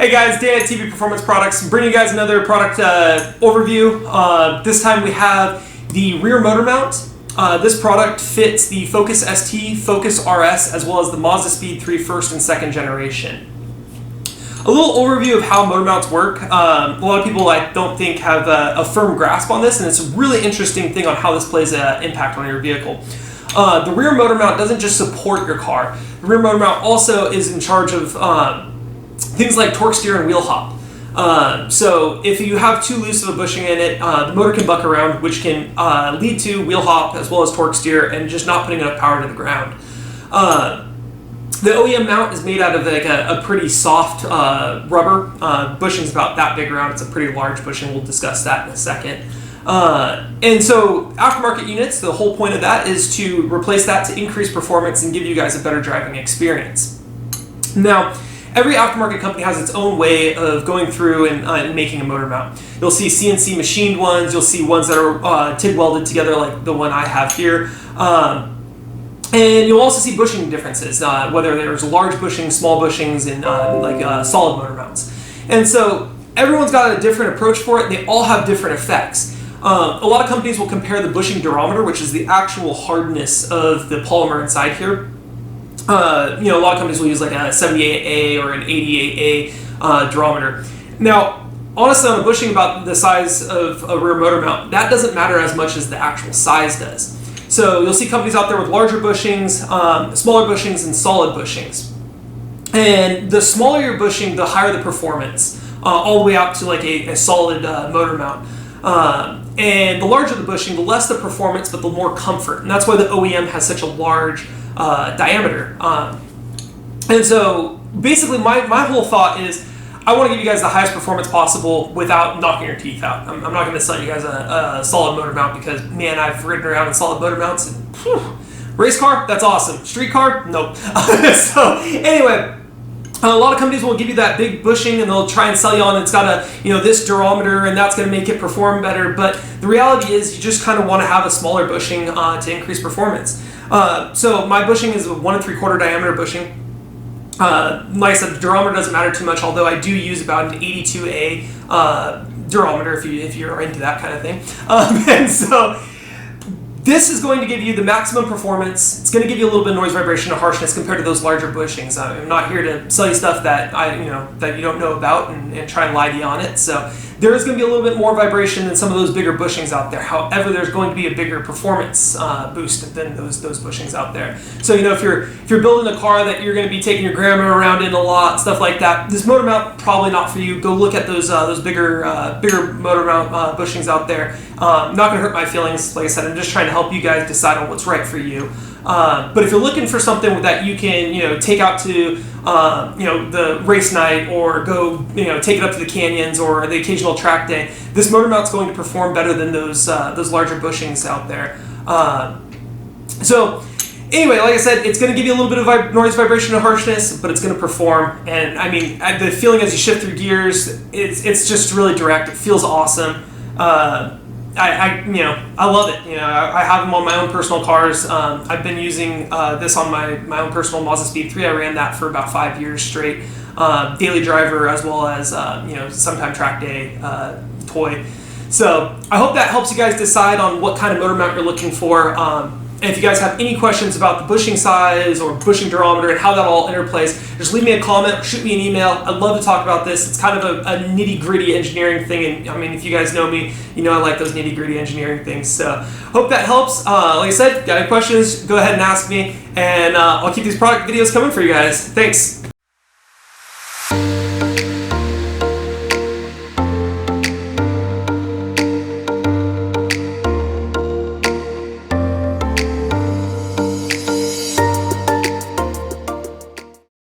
Hey guys, Dan at TV Performance Products. I'm bringing you guys another product overview. This time we have the rear motor mount. This product fits the Focus ST, Focus RS, as well as the MazdaSpeed3 first and second generation. A little overview of how motor mounts work. A lot of people I don't think have a firm grasp on this, and it's a really interesting thing on how this plays an impact on your vehicle. The rear motor mount doesn't just support your car. The rear motor mount also is in charge of things like torque steer and wheel hop. So if you have too loose of a bushing in it, the motor can buck around, which can lead to wheel hop as well as torque steer and just not putting enough power to the ground. The OEM mount is made out of like a pretty soft rubber. Bushing's about that big around. It's a pretty large bushing. We'll discuss that in a second. And so aftermarket units, the whole point of that is to replace that to increase performance and give you guys a better driving experience. Now, every aftermarket company has its own way of going through and making a motor mount. You'll see CNC machined ones, you'll see ones that are TIG welded together like the one I have here. And you'll also see bushing differences, whether there's large bushings, small bushings, and solid motor mounts. And so everyone's got a different approach for it. They all have different effects. A lot of companies will compare the bushing durometer, which is the actual hardness of the polymer inside here. A lot of companies will use like a 78A or an 88A durometer. Now, honestly, on a bushing about the size of a rear motor mount, that doesn't matter as much as the actual size does. So you'll see companies out there with larger bushings, smaller bushings, and solid bushings. And the smaller your bushing, the higher the performance, all the way out to like a solid motor mount. And the larger the bushing, the less the performance, but the more comfort. And that's why the OEM has such a large diameter. And so basically my whole thought is I want to give you guys the highest performance possible without knocking your teeth out. I'm not going to sell you guys a solid motor mount because, man, I've ridden around in solid motor mounts and whew, race car, that's awesome. Street car, nope. So anyway, a lot of companies will give you that big bushing and they'll try and sell you on it's got this durometer and that's going to make it perform better. But the reality is you just kind of want to have a smaller bushing to increase performance. So my bushing is a 1 3/4 diameter bushing. Like I said, the durometer doesn't matter too much, although I do use about an 82A durometer if you're into that kind of thing. And so this is going to give you the maximum performance. It's going to give you a little bit of noise, vibration, and harshness compared to those larger bushings. I'm not here to sell you stuff that that you don't know about and try and lie to you on it. So there is going to be a little bit more vibration than some of those bigger bushings out there. However, there's going to be a bigger performance boost than those bushings out there. So if you're building a car that you're going to be taking your grandma around in a lot, stuff like that, this motor mount probably not for you. Go look at those bigger motor mount bushings out there. Not going to hurt my feelings. Like I said, I'm just trying to help you guys decide on what's right for you. But if you're looking for something that you can take out to the race night or go take it up to the canyons or the occasional track day, this motor mount's going to perform better than those larger bushings out there. So anyway, like I said, it's going to give you a little bit of noise, vibration, and harshness, but it's going to perform. And I mean, the feeling as you shift through gears, it's just really direct. It feels awesome. I love it. I have them on my own personal cars. I've been using this on my own personal MazdaSpeed3. I ran that for about 5 years straight. Daily driver as well as sometime track day toy. So I hope that helps you guys decide on what kind of motor mount you're looking for. And if you guys have any questions about the bushing size or bushing durometer and how that all interplays, just leave me a comment or shoot me an email. I'd love to talk about this. It's kind of a nitty-gritty engineering thing, and I mean, if you guys know me, I like those nitty-gritty engineering things. So hope that helps. Like I said, got any questions, go ahead and ask me, and I'll keep these product videos coming for you guys. Thanks.